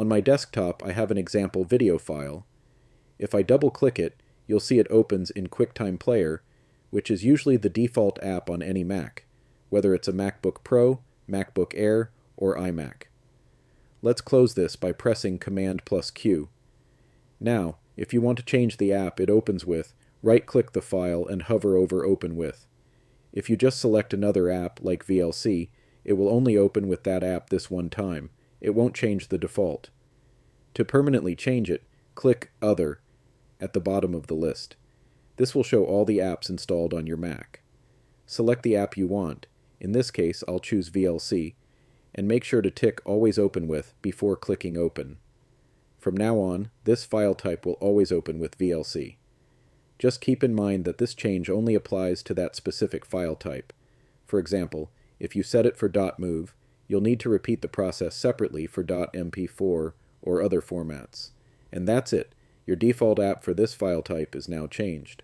On my desktop, I have an example video file. If I double-click it, you'll see it opens in QuickTime Player, which is usually the default app on any Mac, whether it's a MacBook Pro, MacBook Air, or iMac. Let's close this by pressing Command+Q. Now, if you want to change the app it opens with, right-click the file and hover over Open With. If you just select another app, like VLC, it will only open with that app this one time. It won't change the default. To permanently change it, click Other at the bottom of the list. This will show all the apps installed on your Mac. Select the app you want. In this case, I'll choose VLC, and make sure to tick Always Open With before clicking Open. From now on, this file type will always open with VLC. Just keep in mind that this change only applies to that specific file type. For example, if you set it for .mov, you'll need to repeat the process separately for .mp4 or other formats. And that's it. Your default app for this file type is now changed.